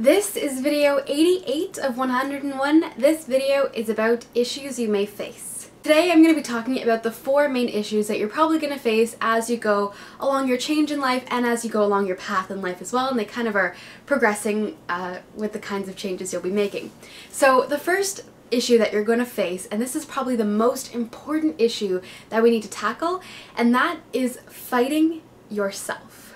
This is video 88 of 101. This video is about issues you may face. Today I'm going to be talking about the 4 main issues that you're probably going to face as you go along your change in life and as you go along your path in life as well, and they kind of are progressing with the kinds of changes you'll be making. So the first issue that you're going to face, and this is probably the most important issue that we need to tackle, and that is fighting yourself.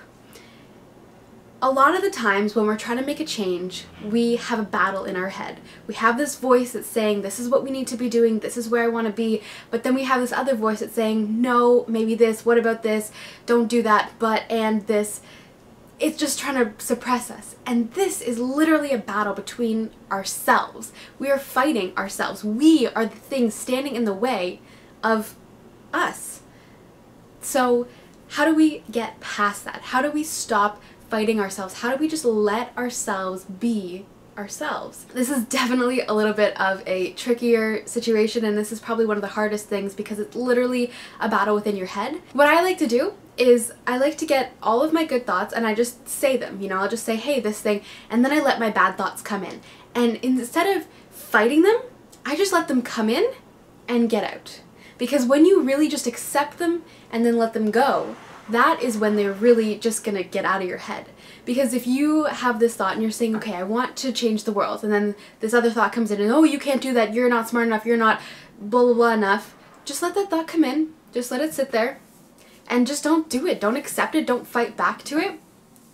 A lot of the times when we're trying to make a change, we have a battle in our head. We have this voice that's saying, this is what we need to be doing, this is where I want to be, but then we have this other voice that's saying, no, maybe this, what about this, don't do that, but, and this. It's just trying to suppress us. And this is literally a battle between ourselves. We are fighting ourselves. We are the things standing in the way of us. So how do we get past that? How do we stop fighting ourselves? How do we just let ourselves be ourselves? This is definitely a little bit of a trickier situation, and this is probably one of the hardest things because it's literally a battle within your head. What I like to do is I like to get all of my good thoughts and I just say them, you know, I'll just say, hey, this thing, and then I let my bad thoughts come in. And instead of fighting them, I just let them come in and get out. Because when you really just accept them and then let them go, that is when they're really just gonna get out of your head. Because if you have this thought and you're saying, okay, I want to change the world, and then this other thought comes in and, oh, you can't do that, you're not smart enough, you're not blah blah blah enough, just let that thought come in, just let it sit there, and just don't do it, don't accept it, don't fight back to it,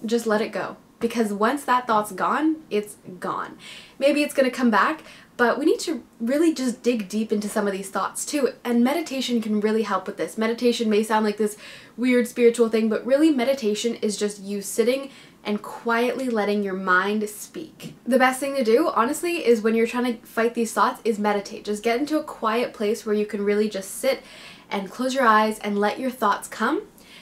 just let it go. Because once that thought's gone, it's gone. Maybe it's gonna come back, but we need to really just dig deep into some of these thoughts too, and meditation can really help with this. Meditation may sound like this weird spiritual thing, but really meditation is just you sitting and quietly letting your mind speak. The best thing to do, honestly, is when you're trying to fight these thoughts is meditate. Just get into a quiet place where you can really just sit and close your eyes and let your thoughts come.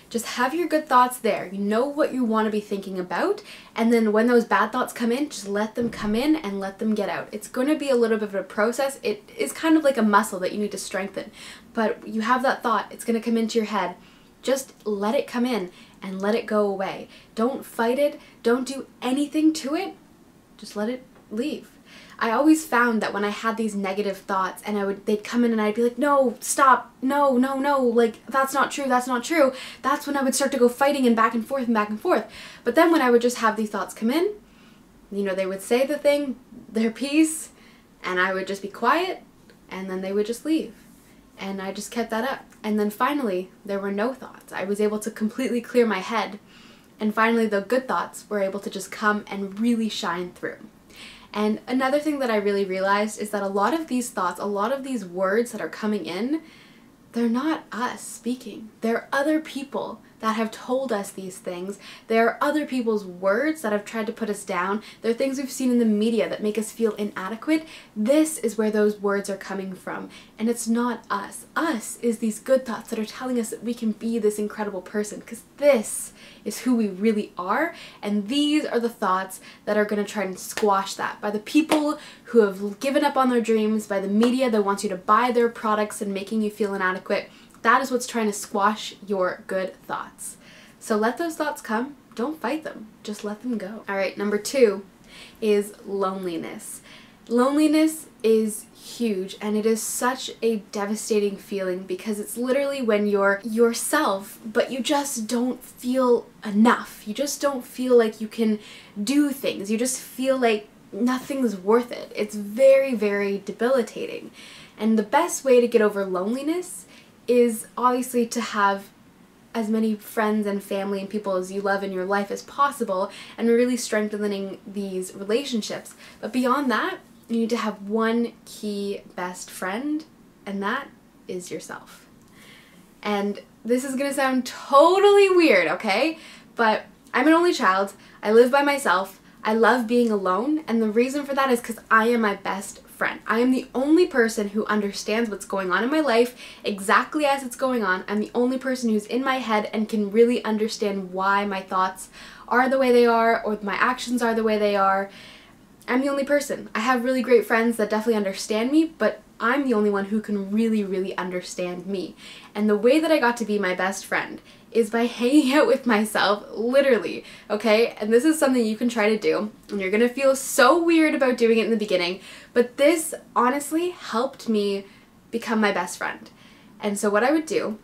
Just have your good thoughts there. You know what you want to be thinking about, and then when those bad thoughts come in, just let them come in and let them get out. It's going to be a little bit of a process. It is kind of like a muscle that you need to strengthen. But you have that thought, it's going to come into your head. Just let it come in and let it go away. Don't fight it. Don't do anything to it. Just let it leave. I always found that when I had these negative thoughts and they'd come in and I'd be like, no, stop, no, no, no, like, that's not true, that's not true. That's when I would start to go fighting and back and forth and back and forth. But then when I would just have these thoughts come in, you know, they would say the thing, their piece, and I would just be quiet, and then they would just leave. And I just kept that up. And then finally, there were no thoughts. I was able to completely clear my head, and finally the good thoughts were able to just come and really shine through. And another thing that I really realized is that a lot of these thoughts, a lot of these words that are coming in, they're not us speaking. They're other people that have told us these things. There are other people's words that have tried to put us down. There are things we've seen in the media that make us feel inadequate. This is where those words are coming from. And it's not us. Us is these good thoughts that are telling us that we can be this incredible person, because this is who we really are. And these are the thoughts that are going to try and squash that. By the people who have given up on their dreams, by the media that wants you to buy their products and making you feel inadequate. That is what's trying to squash your good thoughts. So let those thoughts come. Don't fight them. Just let them go. Alright, number 2 is loneliness. Loneliness is huge, and it is such a devastating feeling because it's literally when you're yourself, but you just don't feel enough. You just don't feel like you can do things. You just feel like nothing's worth it. It's very, very debilitating. And the best way to get over loneliness is obviously to have as many friends and family and people as you love in your life as possible, and really strengthening these relationships. But beyond that, you need to have one key best friend, and that is yourself. And this is gonna sound totally weird, okay? But I'm an only child, I live by myself, I love being alone, and the reason for that is because I am my best friend. I am the only person who understands what's going on in my life exactly as it's going on. I'm the only person who's in my head and can really understand why my thoughts are the way they are or my actions are the way they are. I'm the only person. I have really great friends that definitely understand me, but I'm the only one who can really, really understand me. And the way that I got to be my best friend is by hanging out with myself, literally, okay? And this is something you can try to do, and you're gonna feel so weird about doing it in the beginning, but this honestly helped me become my best friend. And so what I would do,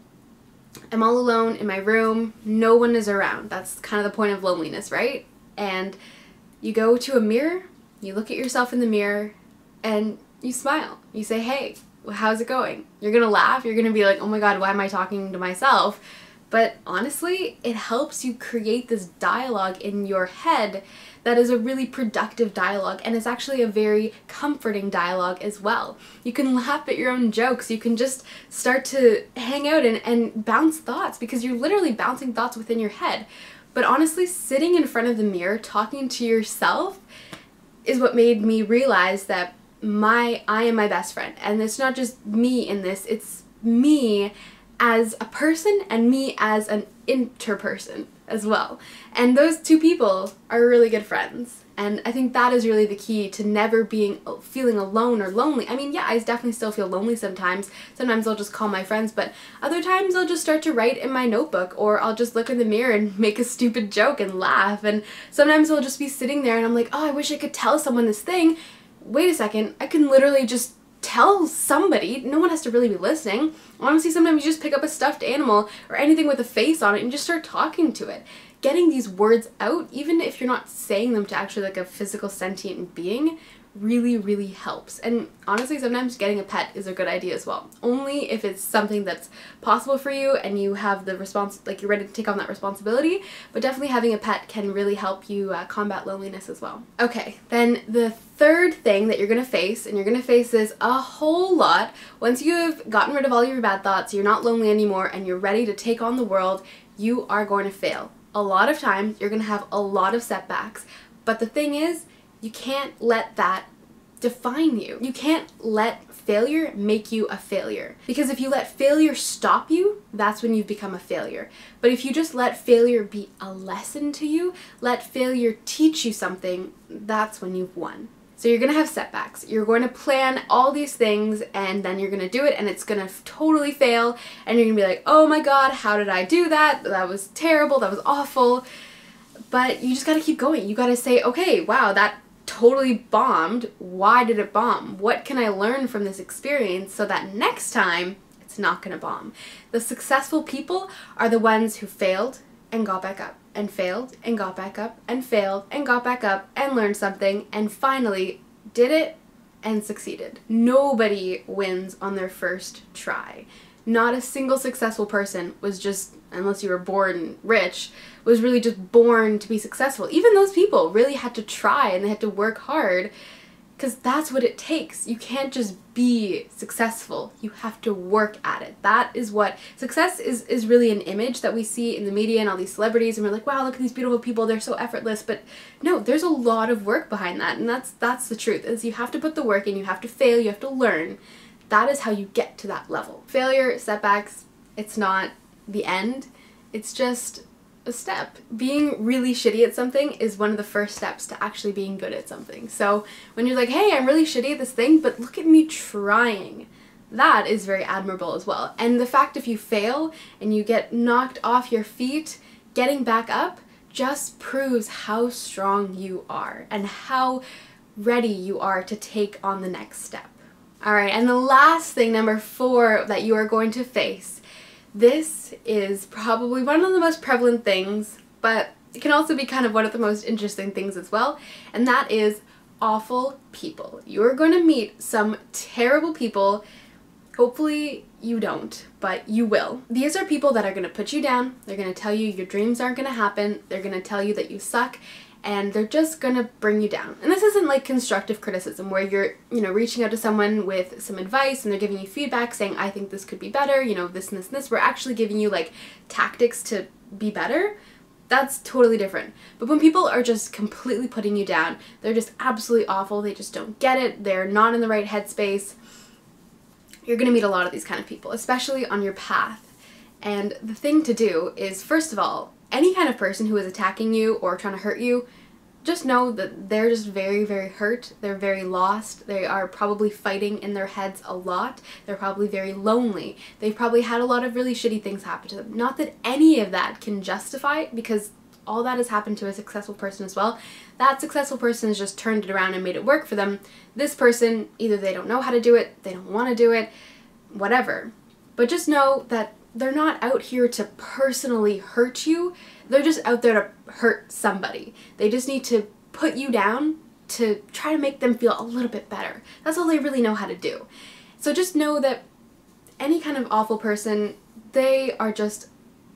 I'm all alone in my room, no one is around. That's kind of the point of loneliness, right? And you go to a mirror, you look at yourself in the mirror, and you smile. You say, hey, how's it going? You're gonna laugh, you're gonna be like, oh my god, why am I talking to myself? But honestly, it helps you create this dialogue in your head that is a really productive dialogue, and it's actually a very comforting dialogue as well. You can laugh at your own jokes, you can just start to hang out and bounce thoughts, because you're literally bouncing thoughts within your head. But honestly, sitting in front of the mirror, talking to yourself, is what made me realize that I am my best friend. And it's not just me in this, it's me as a person and me as an interperson as well. And those two people are really good friends. And I think that is really the key to never feeling alone or lonely. I mean, yeah, I definitely still feel lonely sometimes. Sometimes I'll just call my friends, but other times I'll just start to write in my notebook, or I'll just look in the mirror and make a stupid joke and laugh. And sometimes I'll just be sitting there and I'm like, oh, I wish I could tell someone this thing. Wait a second, I can literally just tell somebody. No one has to really be listening. Honestly, sometimes you just pick up a stuffed animal or anything with a face on it and just start talking to it. Getting these words out, even if you're not saying them to actually like a physical sentient being, really, really helps. And honestly, sometimes getting a pet is a good idea as well. Only if it's something that's possible for you and you have the you're ready to take on that responsibility, but definitely having a pet can really help you combat loneliness as well. Okay, then the third thing that you're gonna face, and you're gonna face this a whole lot, once you have gotten rid of all your bad thoughts, you're not lonely anymore, and you're ready to take on the world, you are going to fail. A lot of times, you're gonna have a lot of setbacks, but the thing is, you can't let that define you. You can't let failure make you a failure. Because if you let failure stop you, that's when you've become a failure. But if you just let failure be a lesson to you, let failure teach you something, that's when you've won. So you're gonna have setbacks. You're going to plan all these things, and then you're gonna do it, and it's gonna totally fail, and you're gonna be like, oh my god, how did I do that? That was terrible, that was awful. But you just gotta keep going. You gotta say, okay, wow, that totally bombed. Why did it bomb? What can I learn from this experience so that next time it's not gonna bomb? The successful people are the ones who failed and got back up, and failed and got back up, and failed and got back up, and learned something, and finally did it and succeeded. Nobody wins on their first try. Not a single successful person was just, unless you were born rich, was really just born to be successful. Even those people really had to try and they had to work hard, because that's what it takes. You can't just be successful. You have to work at it. That is what success is really an image that we see in the media and all these celebrities, and we're like, wow, look at these beautiful people, they're so effortless. But no, there's a lot of work behind that, and that's the truth, is you have to put the work in, you have to fail, you have to learn. That is how you get to that level. Failure, setbacks, it's not the end. It's just a step. Being really shitty at something is one of the first steps to actually being good at something. So when you're like, hey, I'm really shitty at this thing, but look at me trying, that is very admirable as well. And the fact if you fail and you get knocked off your feet, getting back up just proves how strong you are and how ready you are to take on the next step. Alright, and the last thing, number 4, that you are going to face. This is probably one of the most prevalent things, but it can also be kind of one of the most interesting things as well, and that is awful people. You are going to meet some terrible people. Hopefully you don't, but you will. These are people that are going to put you down. They're going to tell you your dreams aren't going to happen. They're going to tell you that you suck, and they're just gonna bring you down. And this isn't like constructive criticism where you're, reaching out to someone with some advice and they're giving you feedback saying, I think this could be better, this and this and this. We're actually giving you like tactics to be better. That's totally different. But when people are just completely putting you down, they're just absolutely awful, they just don't get it, they're not in the right headspace, you're gonna meet a lot of these kind of people, especially on your path. And the thing to do is, first of all, any kind of person who is attacking you or trying to hurt you, just know that they're just very, very hurt. They're very lost. They are probably fighting in their heads a lot. They're probably very lonely. They've probably had a lot of really shitty things happen to them. Not that any of that can justify it, because all that has happened to a successful person as well. That successful person has just turned it around and made it work for them. This person, either they don't know how to do it, they don't want to do it, whatever. But just know that they're not out here to personally hurt you. They're just out there to hurt somebody. They just need to put you down to try to make them feel a little bit better. That's all they really know how to do. So just know that any kind of awful person, they are just,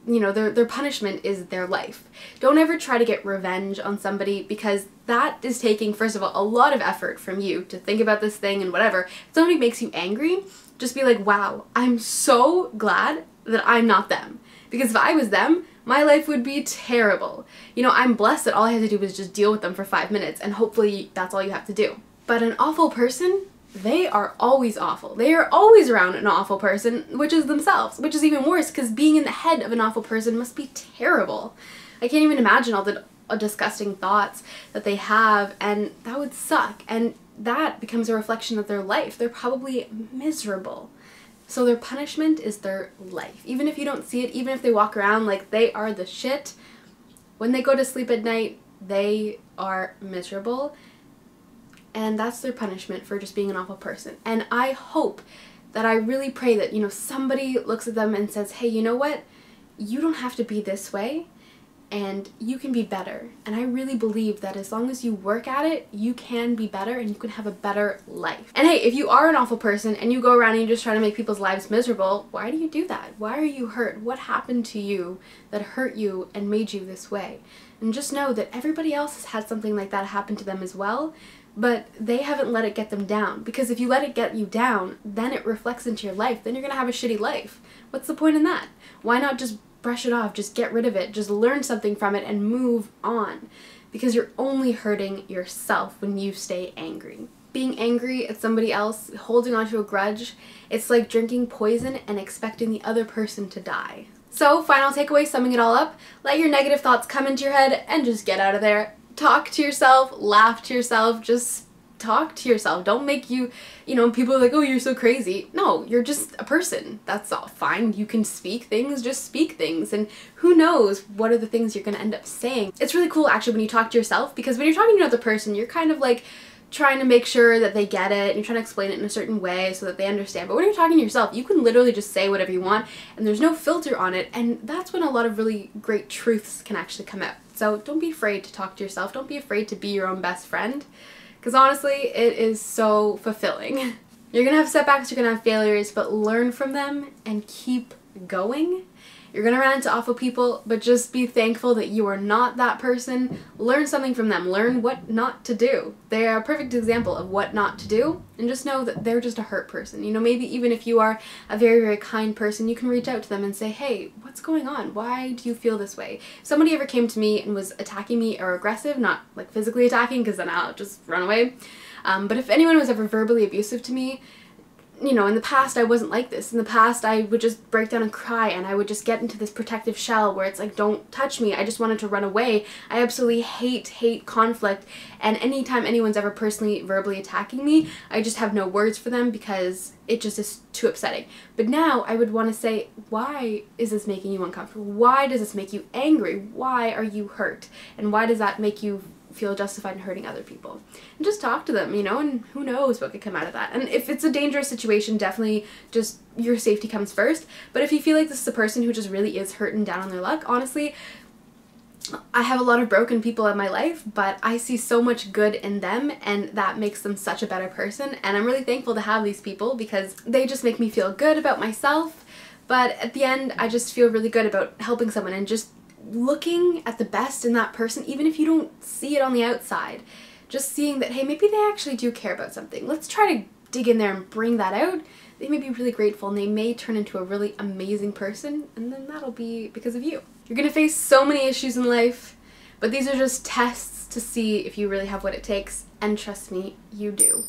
you know, their punishment is their life. Don't ever try to get revenge on somebody, because that is taking, first of all, a lot of effort from you to think about this thing and whatever. If somebody makes you angry, just be like, wow, I'm so glad that I'm not them. Because if I was them, my life would be terrible. You know, I'm blessed that all I have to do is just deal with them for 5 minutes, and hopefully that's all you have to do. But an awful person, they are always awful. They are always around an awful person, which is themselves, which is even worse, because being in the head of an awful person must be terrible. I can't even imagine all the disgusting thoughts that they have, and that would suck. And that becomes a reflection of their life. They're probably miserable. So their punishment is their life. Even if you don't see it, even if they walk around like they are the shit, when they go to sleep at night, they are miserable. And that's their punishment for just being an awful person. And I hope that, I really pray that, you know, somebody looks at them and says, hey, you know what? You don't have to be this way, and you can be better. And I really believe that as long as you work at it, you can be better and you can have a better life. And hey, if you are an awful person and you go around and you just try to make people's lives miserable, why do you do that? Why are you hurt? What happened to you that hurt you and made you this way? And just know that everybody else has had something like that happen to them as well, but they haven't let it get them down. Because if you let it get you down, then it reflects into your life. Then you're gonna have a shitty life. What's the point in that? Why not just brush it off, just get rid of it, just learn something from it and move on? Because you're only hurting yourself when you stay angry. Being angry at somebody else, holding on to a grudge, it's like drinking poison and expecting the other person to die. So, final takeaway, summing it all up, let your negative thoughts come into your head and just get out of there. Talk to yourself, laugh to yourself, just talk to yourself. Don't make you know, people are like, oh, you're so crazy. No, you're just a person. That's all fine. You can speak things, just speak things. And who knows what are the things you're gonna end up saying. It's really cool actually when you talk to yourself, because when you're talking to another person, you're kind of like trying to make sure that they get it, and you're trying to explain it in a certain way so that they understand. But when you're talking to yourself, you can literally just say whatever you want, and there's no filter on it, and that's when a lot of really great truths can actually come out. So don't be afraid to talk to yourself. Don't be afraid to be your own best friend. Because honestly, it is so fulfilling. You're gonna have setbacks, you're gonna have failures, but learn from them and keep going. You're gonna run into awful people, but just be thankful that you are not that person. Learn something from them. Learn what not to do. They are a perfect example of what not to do, and just know that they're just a hurt person. You know, maybe even if you are a very, very kind person, you can reach out to them and say, hey, what's going on? Why do you feel this way? If somebody ever came to me and was attacking me or aggressive, not like physically attacking, because then I'll just run away, but if anyone was ever verbally abusive to me, you know, in the past I wasn't like this. In the past I would just break down and cry, and I would just get into this protective shell where it's like, don't touch me. I just wanted to run away. I absolutely hate conflict, and anytime anyone's ever personally verbally attacking me, I just have no words for them because it just is too upsetting. But now I would want to say, why is this making you uncomfortable? Why does this make you angry? Why are you hurt? And why does that make you feel justified in hurting other people? And just talk to them, you know, and who knows what could come out of that. And if it's a dangerous situation, definitely just your safety comes first. But if you feel like this is a person who just really is hurting down on their luck, honestly, I have a lot of broken people in my life, but I see so much good in them, and that makes them such a better person. And I'm really thankful to have these people because they just make me feel good about myself. But at the end, I just feel really good about helping someone and just looking at the best in that person, even if you don't see it on the outside. Just seeing that, hey, maybe they actually do care about something. Let's try to dig in there and bring that out. They may be really grateful, and they may turn into a really amazing person, and then that'll be because of you. You're gonna face so many issues in life, but these are just tests to see if you really have what it takes, and trust me, you do.